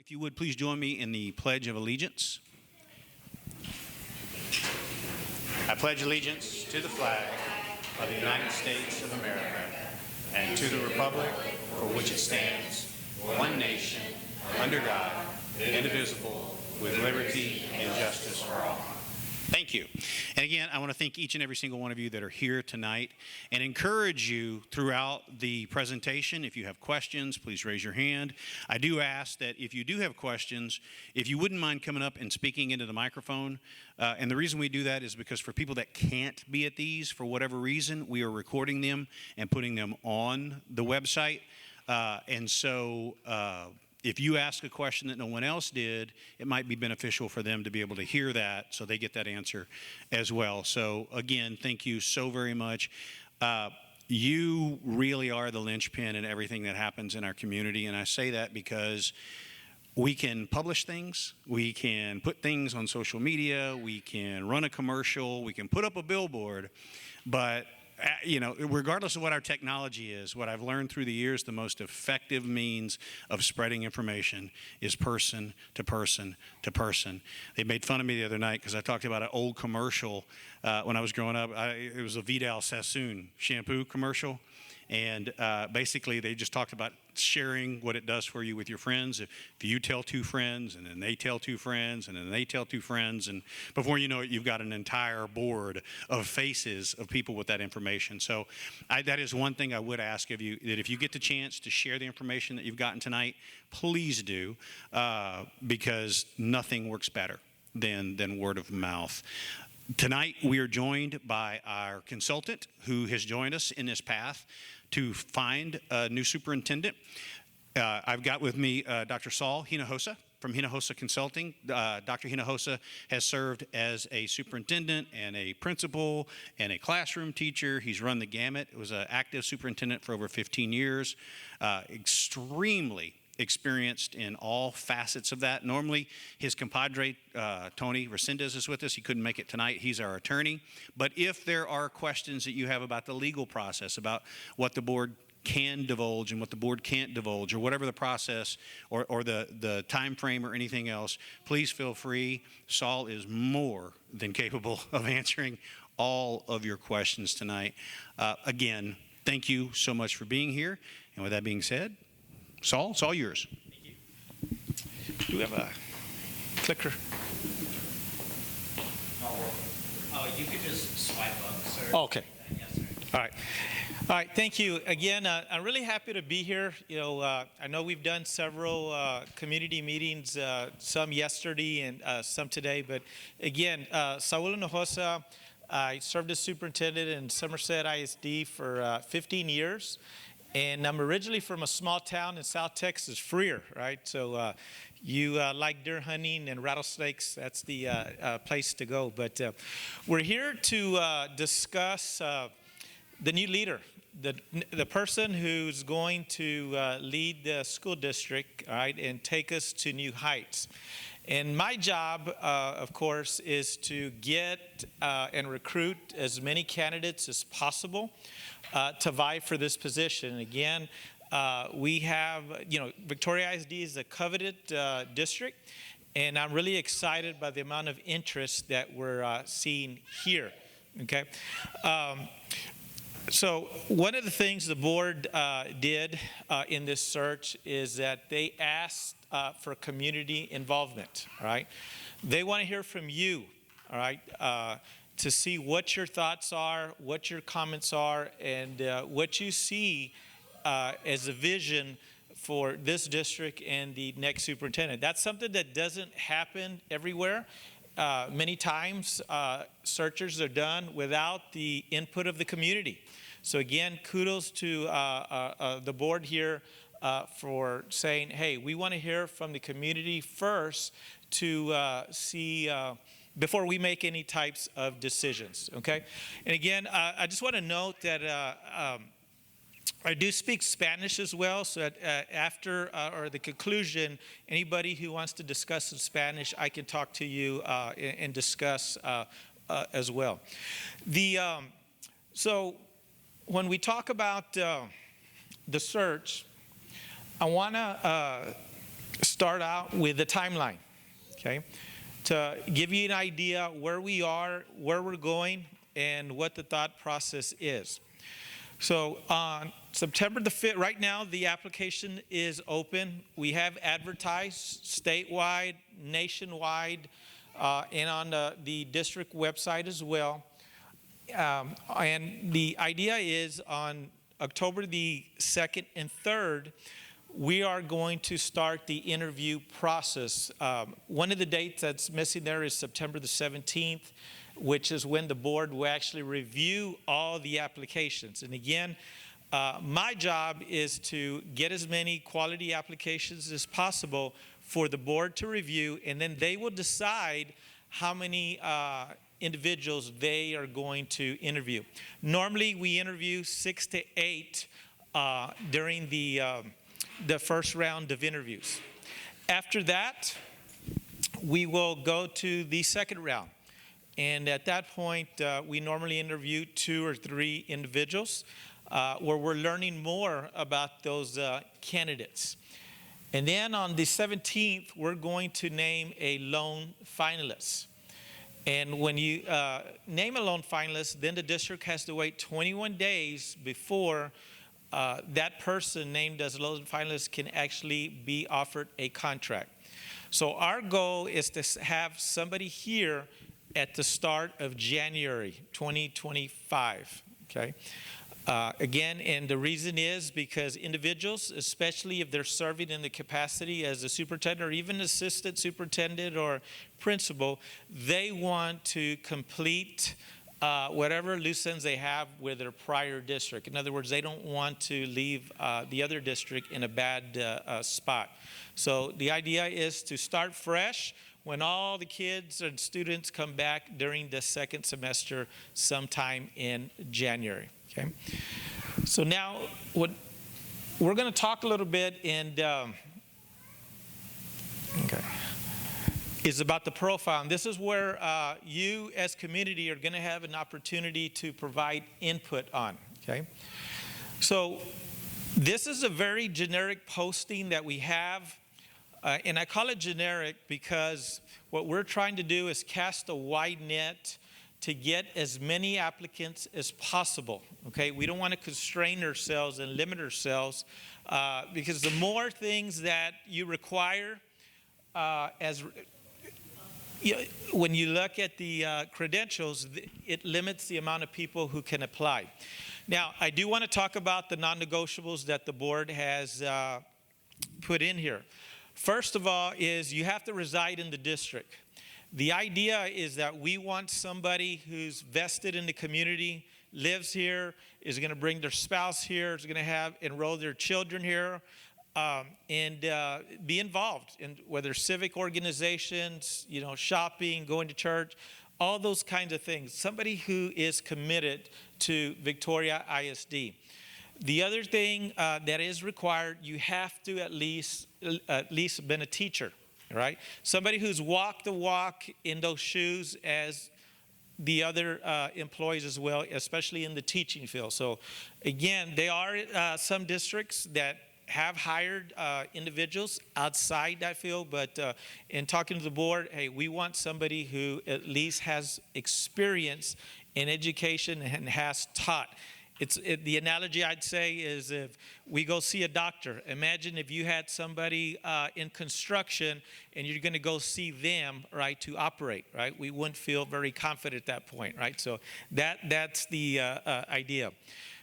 If you would, please join me in the Pledge of Allegiance. I pledge allegiance to the flag of the United States of America and to the republic for which it stands, one nation, under God, indivisible, with liberty and justice for all. Thank you. And again, I want to thank each and every single one of you that are here tonight and encourage you throughout the presentation. If you have questions, please raise your hand. I do ask that if you do have questions, if you wouldn't mind coming up and speaking into the microphone. And the reason we do that is because for people that can't be at these, for whatever reason, we are recording them and putting them on the website. If you ask a question that no one else did, it might be beneficial for them to be able to hear that so they get that answer as well. So again, thank you so very much. You really are the linchpin in everything that happens in our community, and I say that because we can publish things, we can put things on social media, we can run a commercial, we can put up a billboard, but regardless of what our technology is, what I've learned through the years, the most effective means of spreading information is person to person to person. They made fun of me the other night because I talked about an old commercial when I was growing up. It was a Vidal Sassoon shampoo commercial. And basically, they just talked about sharing what it does for you with your friends. If you tell two friends, and then they tell two friends, and then they tell two friends, and before you know it, you've got an entire board of faces of people with that information. So that is one thing I would ask of you, that if you get the chance to share the information that you've gotten tonight, please do, because nothing works better than word of mouth. Tonight, we are joined by our consultant who has joined us in this path to find a new superintendent. I've got with me Dr. Saul Hinojosa from Hinojosa Consulting. Dr. Hinojosa has served as a superintendent and a principal and a classroom teacher. He's run the gamut. He was an active superintendent for over 15 years. Extremely experienced in all facets of that. Normally, his compadre, Tony Resendez, is with us. He couldn't make it tonight. He's our attorney. But if there are questions that you have about the legal process, about what the board can divulge and what the board can't divulge, or whatever the process or the time frame or anything else, please feel free. Saul is more than capable of answering all of your questions tonight. Again, thank you so much for being here. And with that being said, Saul, it's all yours. Thank you. Do we have a clicker? Oh, you could just swipe up, sir. Oh, okay. Yes, sir. All right. All right. Thank you. Again, I'm really happy to be here. I know we've done several community meetings, some yesterday and some today. But again, Saul Hinojosa, I served as superintendent in Somerset ISD for 15 years. And I'm originally from a small town in South Texas, Freer, right? So you like deer hunting and rattlesnakes, that's the place to go. But we're here to discuss the new leader, the person who's going to lead the school district, all right, and take us to new heights. And my job, of course, is to get and recruit as many candidates as possible to vie for this position. And again, we have, Victoria ISD is a coveted district, and I'm really excited by the amount of interest that we're seeing here, okay? So one of the things the board did in this search is that they asked for community involvement, all right? They want to hear from you, all right, to see what your thoughts are, what your comments are, and what you see as a vision for this district and the next superintendent. That's something that doesn't happen everywhere. Many times, searches are done without the input of the community. So again, kudos to the board here for saying, hey, we want to hear from the community first to see before we make any types of decisions, okay? And again, I just want to note that I do speak Spanish as well, so that after or the conclusion, anybody who wants to discuss in Spanish, I can talk to you and discuss as well. So when we talk about the search, I want to start out with the timeline, okay? To give you an idea where we are, where we're going, and what the thought process is. So on September the 5th, right now the application is open. We have advertised statewide, nationwide, and on the district website as well. And the idea is on October the 2nd and 3rd, we are going to start the interview process. One of the dates that's missing there is September the 17th, which is when the board will actually review all the applications. And again, my job is to get as many quality applications as possible for the board to review, and then they will decide how many individuals they are going to interview. Normally, we interview 6 to 8 during the first round of interviews. After that, we will go to the second round. And at that point, we normally interview 2 or 3 individuals where we're learning more about those candidates. And then on the 17th, we're going to name a lone finalist. And when you name a lone finalist, then the district has to wait 21 days before that person named as a lone finalist can actually be offered a contract. So our goal is to have somebody here at the start of January 2025, okay? Again, and the reason is because individuals, especially if they're serving in the capacity as a superintendent or even assistant superintendent or principal, they want to complete whatever loose ends they have with their prior district. In other words, they don't want to leave the other district in a bad spot. So the idea is to start fresh when all the kids and students come back during the second semester sometime in January, okay? So now what we're going to talk a little bit and is about the profile. And this is where you as community are going to have an opportunity to provide input on, okay? So this is a very generic posting that we have. And I call it generic because what we're trying to do is cast a wide net to get as many applicants as possible, okay? We don't want to constrain ourselves and limit ourselves because the more things that you require when you look at the credentials, it limits the amount of people who can apply. Now, I do want to talk about the non-negotiables that the board has put in here. First of all is you have to reside in the district. The idea is that we want somebody who's vested in the community, lives here, is going to bring their spouse here, is going to enroll their children here, and be involved in whether civic organizations, shopping, going to church, all those kinds of things. Somebody who is committed to Victoria ISD. The other thing that is required, you have to at least been a teacher, right? Somebody who's walked the walk in those shoes as the other employees as well, especially in the teaching field. So again, there are some districts that have hired individuals outside that field, but in talking to the board, hey, we want somebody who at least has experience in education and has taught. The analogy I'd say is if we go see a doctor, imagine if you had somebody in construction and you're going to go see them, right, to operate, right? We wouldn't feel very confident at that point, right? So that's the idea.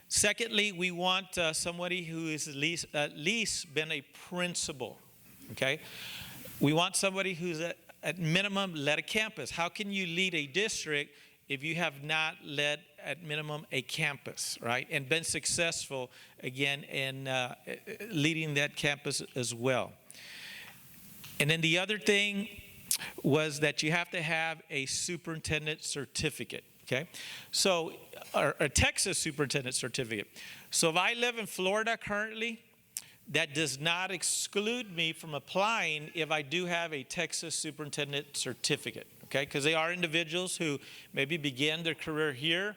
Secondly, we want somebody who is at least been a principal, okay? We want somebody who's at minimum led a campus. How can you lead a district if you have not led at minimum a campus, right? And been successful, again, in leading that campus as well. And then the other thing was that you have to have a superintendent certificate, okay? So, or a Texas superintendent certificate. So if I live in Florida currently, that does not exclude me from applying if I do have a Texas superintendent certificate, okay? Because they are individuals who maybe began their career here,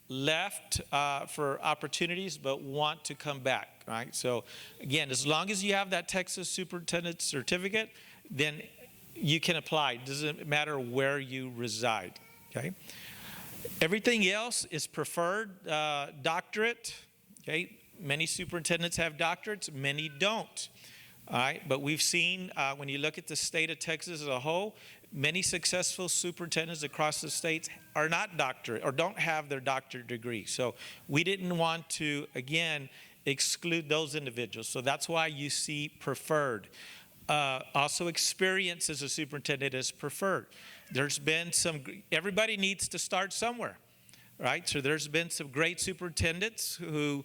left for opportunities, but want to come back, right? So again, as long as you have that Texas Superintendent certificate, then you can apply. It doesn't matter where you reside, okay? Everything else is preferred. Doctorate, okay? Many superintendents have doctorates, many don't. All right, but we've seen when you look at the state of Texas as a whole, many successful superintendents across the states are not doctorate or don't have their doctorate degree. So we didn't want to, again, exclude those individuals. So that's why you see preferred. Also, experience as a superintendent is preferred. There's been everybody needs to start somewhere, right? So there's been some great superintendents who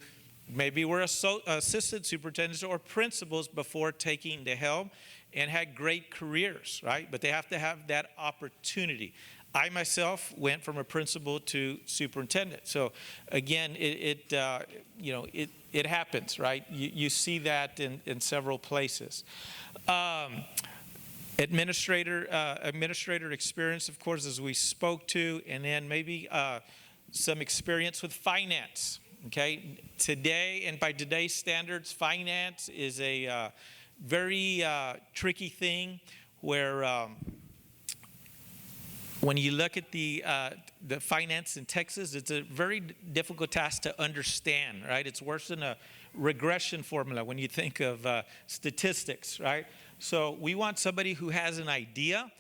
maybe were assistant superintendents or principals before taking the helm and had great careers, right? But they have to have that opportunity. I myself went from a principal to superintendent. So again, it happens, right? You see that in several places. Administrator experience, of course, as we spoke to, and then maybe some experience with finance. Okay, today, and by today's standards, finance is a very tricky thing where when you look at the finance in Texas, it's a very difficult task to understand, right? It's worse than a regression formula when you think of statistics, right? So we want somebody who has an idea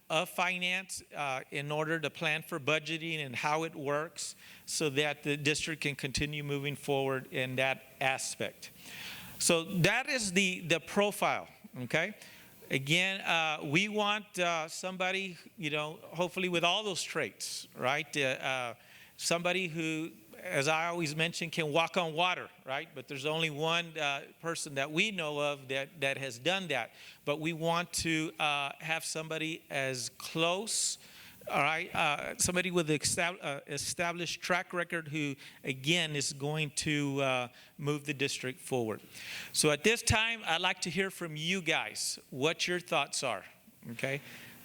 of finance in order to plan for budgeting and how it works so that the district can continue moving forward in that aspect. So that is the profile, okay? Again, we want somebody, hopefully with all those traits, right? Somebody who, as I always mention, can walk on water, right? But there's only one person that we know of that has done that. But we want to have somebody as close, all right, somebody with established track record who, again, is going to move the district forward. So at this time, I'd like to hear from you guys what your thoughts are, okay?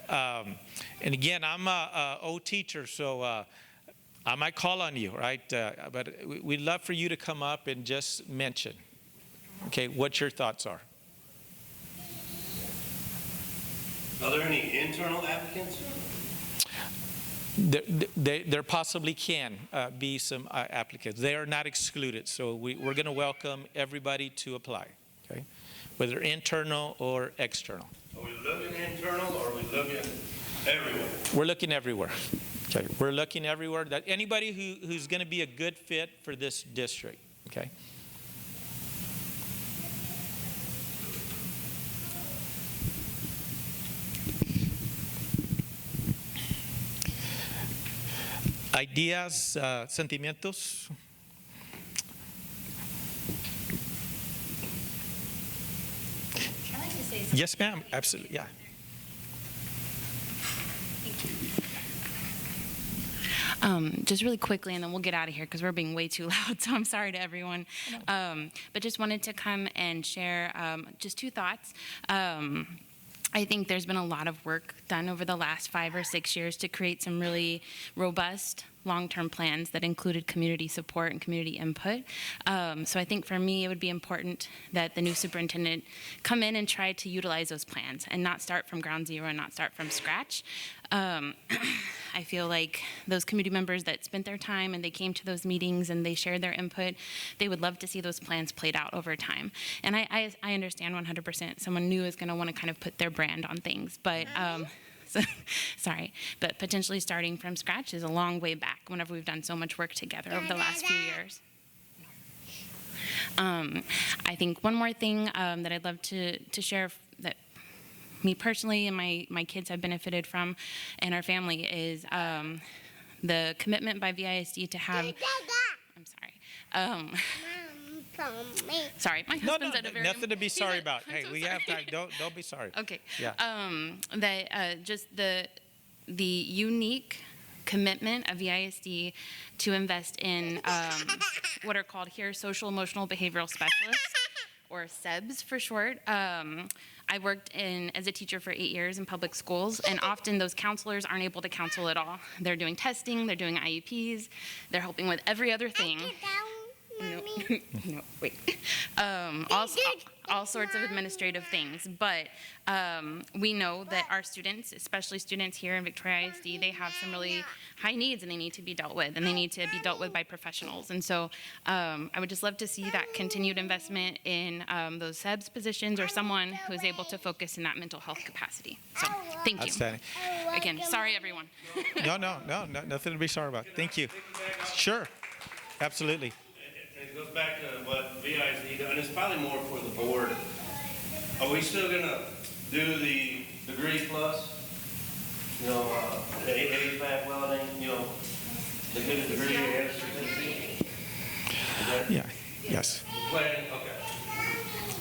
And again, I'm a old teacher, so I might call on you, right? But we'd love for you to come up and just mention, okay, what your thoughts are. Are there any internal applicants? There possibly can be some applicants. They are not excluded, so we're going to welcome everybody to apply, okay? Whether internal or external. Are we looking internal or are we looking everywhere? We're looking everywhere. Okay, we're looking everywhere. That anybody who's going to be a good fit for this district. Okay. Ideas, sentimientos. I'd like to say something. Yes, ma'am. Absolutely. Yeah. Just really quickly, and then we'll get out of here because we're being way too loud, so I'm sorry to everyone. But just wanted to come and share just two thoughts. I think there's been a lot of work done over the last 5 or 6 years to create some really robust long-term plans that included community support and community input. So I think for me, it would be important that the new superintendent come in and try to utilize those plans and not start from ground zero and not start from scratch. I feel like those community members that spent their time and they came to those meetings and they shared their input, they would love to see those plans played out over time. And I understand 100% someone new is going to want to kind of put their brand on things, but so, sorry, but potentially starting from scratch is a long way back whenever we've done so much work together over the last few years. I think one more thing that I'd love to share that me personally and my kids have benefited from and our family is the commitment by VISD to have, I'm sorry. Sorry, my husband's at a very nothing to be sorry about. Hey, we have time. Don't be sorry. Okay. Yeah. That just the unique commitment of VISD to invest in what are called here social emotional behavioral specialists, or SEBS for short. I worked as a teacher for 8 years in public schools, and often those counselors aren't able to counsel at all. They're doing testing, they're doing IEPs, they're helping with every other thing. No, no, wait. All sorts of administrative things, but we know that our students, especially students here in Victoria ISD, they have some really high needs and they need to be dealt with, and they need to be dealt with by professionals. And so I would just love to see that continued investment in those SEBS positions or someone who is able to focus in that mental health capacity. So thank you. Outstanding. Again, sorry everyone. No, nothing to be sorry about. Thank you. Sure, absolutely. It goes back to what VI's need, and it's probably more for the board. Are we still gonna do the degree plus? You know, the HVAC welding, you know, to get a degree and a certificate? Is that Yeah, yes. the plan? Okay.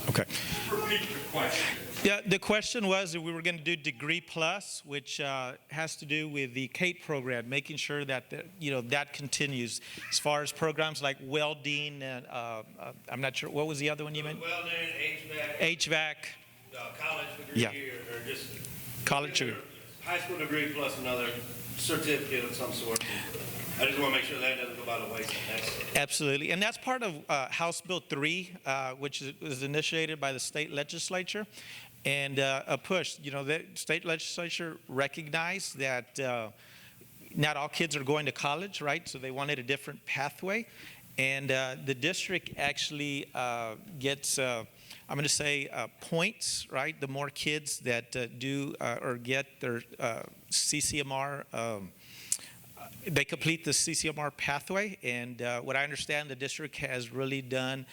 Okay. Repeat your question. Yeah, the question was that we were going to do Degree Plus, which has to do with the CATE program, making sure that that continues as far as programs like welding and I'm not sure, what was the other one you meant? Welding, HVAC, college degree, Yeah. or just college degree. high school degree plus another certificate of some sort. I just want to make sure that doesn't go by the wayside. Absolutely, and that's part of House Bill 3, which was initiated by the state legislature, and a push. You know, the state legislature recognized that not all kids are going to college, right? So they wanted a different pathway, and the district actually gets, I'm going to say, points, right? The more kids that do or get their CCMR. They complete the CCMR pathway, and what I understand, the district has really done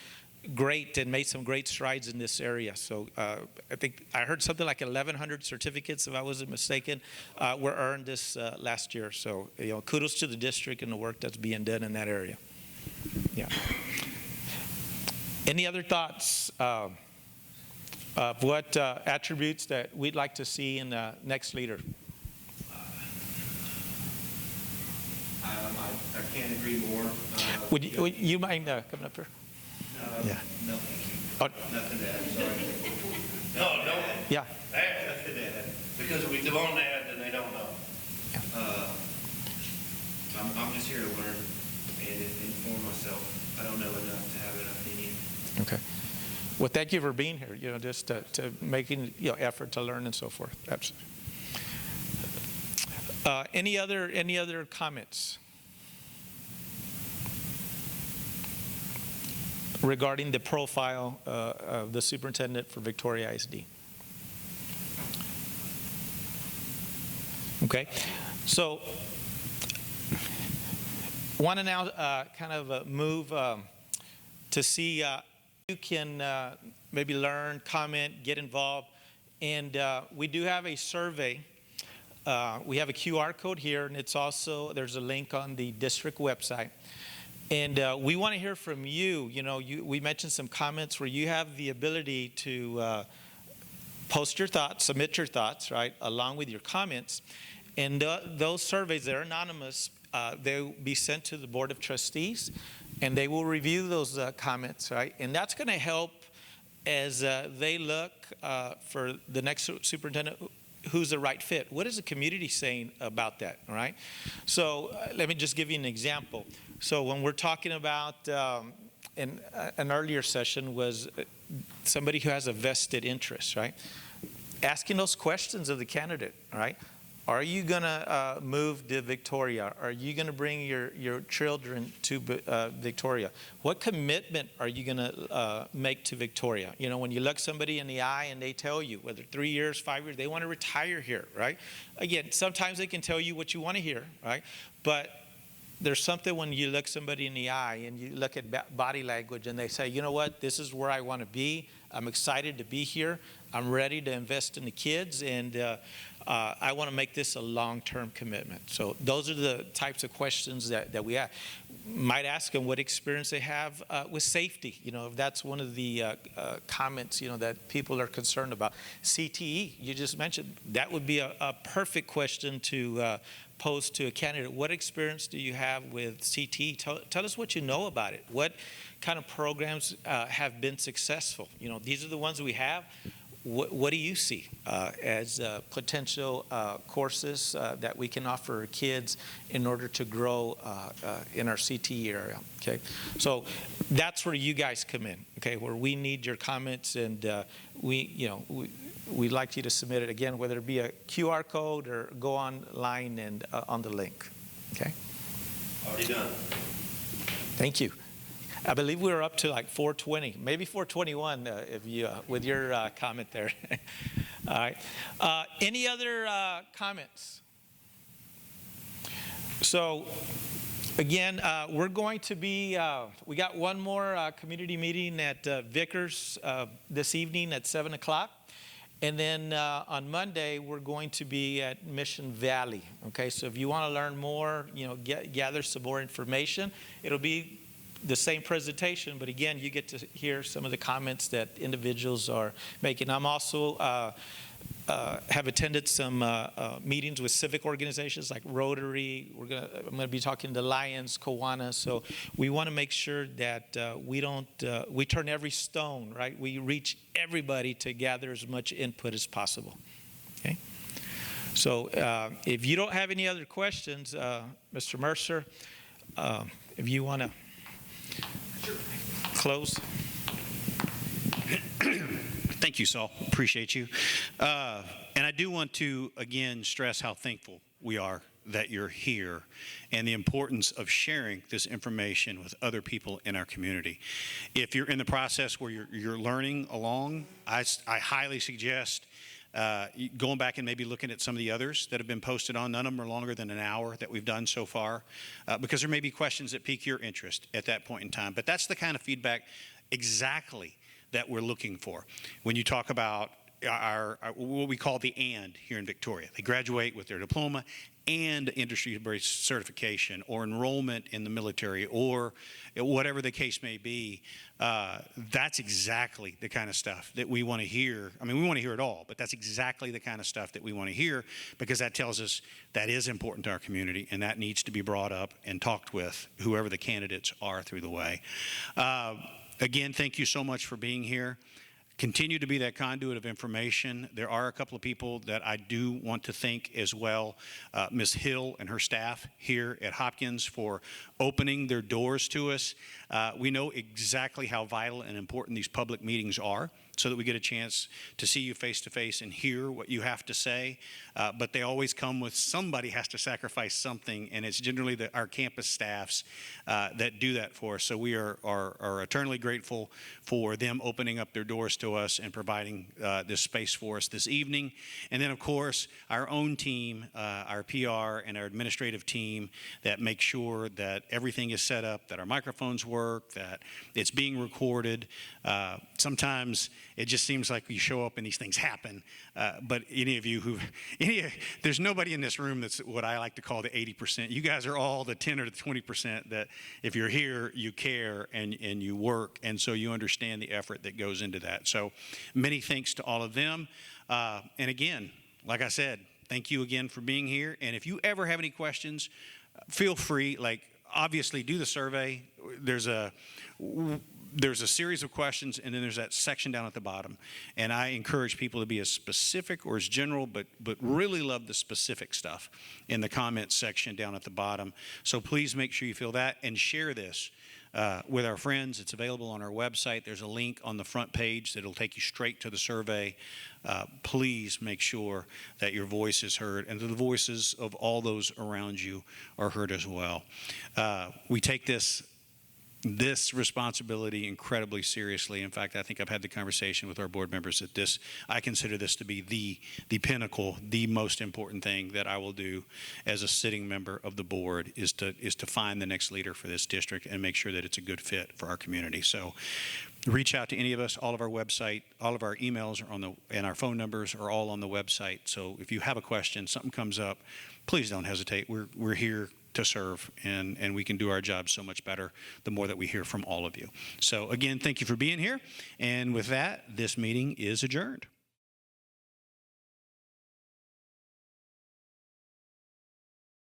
great and made some great strides in this area. So I think I heard something like 1,100 certificates, if I wasn't mistaken, were earned this last year. So kudos to the district and the work that's being done in that area. Yeah. Any other thoughts of what attributes that we'd like to see in the next leader? I can't agree more. Would you mind coming up here? Yeah. No, thank you. Oh, Nothing to add, sorry. No, don't yeah. add, Nothing to add. because if we don't add, then they don't know. I'm just here to learn and inform myself. I don't know enough to have an opinion. Okay. Well, thank you for being here, just to making, effort to learn and so forth. Absolutely. Any other comments regarding the profile of the superintendent for Victoria ISD? Okay. So want to now kind of move to see you can maybe learn, comment, get involved. And we do have a survey. We have a QR code here, and it's also, there's a link on the district website. And we want to hear from you. We mentioned some comments where you have the ability to post your thoughts, submit your thoughts, right, along with your comments. And those surveys, they're anonymous. They'll be sent to the Board of Trustees, and they will review those comments, right? And that's going to help as they look for the next superintendent who's the right fit. What is the community saying about that, all right? So let me just give you an example. So when we're talking about, in an earlier session was somebody who has a vested interest, right? Asking those questions of the candidate, all right? Are you going to move to Victoria? Are you going to bring your children to Victoria? What commitment are you going to make to Victoria? When you look somebody in the eye and they tell you, whether 3 years, 5 years, they want to retire here, right? Again, sometimes they can tell you what you want to hear, right? But there's something when you look somebody in the eye and you look at body language and they say, you know what, this is where I want to be. I'm excited to be here. I'm ready to invest in the kids, and I want to make this a long-term commitment. So those are the types of questions that we have. Might ask them what experience they have with safety. If that's one of the comments, that people are concerned about. CTE, you just mentioned, that would be a perfect question to pose to a candidate. What experience do you have with CTE? Tell us what you know about it. What kind of programs have been successful? These are the ones we have. what do you see as potential courses that we can offer our kids in order to grow in our CTE area? Okay, so that's where you guys come in. Okay, where we need your comments, and we'd like you to submit it again, whether it be a QR code or go online and on the link. Okay. Already done. Thank you. I believe we were up to like 420, maybe 421 if you, with your comment there. All right. Any other comments? So again, we're going to be, we got one more community meeting at Vickers this evening at 7 o'clock. And then on Monday, we're going to be at Mission Valley. Okay, so if you want to learn more, gather some more information. It'll be the same presentation, but again, you get to hear some of the comments that individuals are making. I'm also have attended some meetings with civic organizations like Rotary. I'm going to be talking to Lions, Kiwanis. So we want to make sure that we turn every stone, right? We reach everybody to gather as much input as possible. Okay. So if you don't have any other questions, Mr. Mercer, if you want to close. Thank you, Saul. Appreciate you. And I do want to, again, stress how thankful we are that you're here and the importance of sharing this information with other people in our community. If you're in the process where you're learning along, I highly suggest going back and maybe looking at some of the others that have been posted on. None of them are longer than an hour that we've done so far, because there may be questions that pique your interest at that point in time. But that's the kind of feedback exactly that we're looking for. When you talk about our what we call the AND here in Victoria, they graduate with their diploma and industry-based certification or enrollment in the military or whatever the case may be. That's exactly the kind of stuff that we want to hear. I mean, we want to hear it all, but that's exactly the kind of stuff that we want to hear, because that tells us that is important to our community and that needs to be brought up and talked with whoever the candidates are through the way. Again, thank you so much for being here. Continue to be that conduit of information. There are a couple of people that I do want to thank as well. Ms. Hill and her staff here at Hopkins for opening their doors to us. We know exactly how vital and important these public meetings are, so that we get a chance to see you face to face and hear what you have to say. But they always come with somebody has to sacrifice something, and it's generally our campus staffs that do that for us. So we are eternally grateful for them opening up their doors to us and providing this space for us this evening. And then, of course, our own team, our PR and our administrative team that make sure that everything is set up, that our microphones work, that it's being recorded. Sometimes it just seems like you show up and these things happen. But there's nobody in this room that's what I like to call the 80%. You guys are all the 10 or the 20% that if you're here, you care and you work. And so you understand the effort that goes into that. So many thanks to all of them. And again, like I said, thank you again for being here. And if you ever have any questions, feel free, obviously do the survey. There's a series of questions, and then there's that section down at the bottom. And I encourage people to be as specific or as general, but really love the specific stuff in the comments section down at the bottom. So please make sure you fill that and share this with our friends. It's available on our website. There's a link on the front page that'll take you straight to the survey. Please make sure that your voice is heard and that the voices of all those around you are heard as well. We take this responsibility incredibly seriously. In fact, I think I've had the conversation with our board members that I consider this to be the pinnacle, the most important thing that I will do as a sitting member of the board is to find the next leader for this district and make sure that it's a good fit for our community. So reach out to any of us. All of our website, all of our emails are and our phone numbers are all on the website. So if you have a question, something comes up, please don't hesitate. We're here to serve, and we can do our job so much better the more that we hear from all of you. So again, thank you for being here. And with that, this meeting is adjourned.